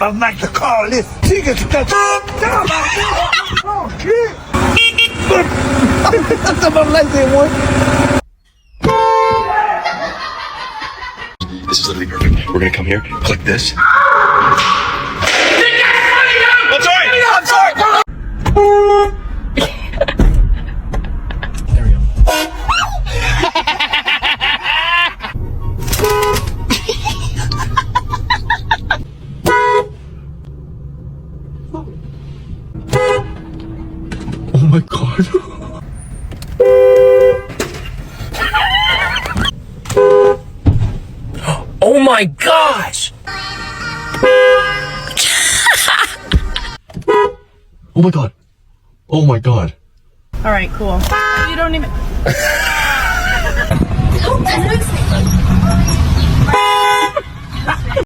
I'm like to call this ticket to oh shit. This is literally perfect. We're gonna come here, click this. I'm sorry! I'm sorry! There we go. Oh my god. Oh my gosh! Oh my god. Oh my god. All right, cool. You don't even.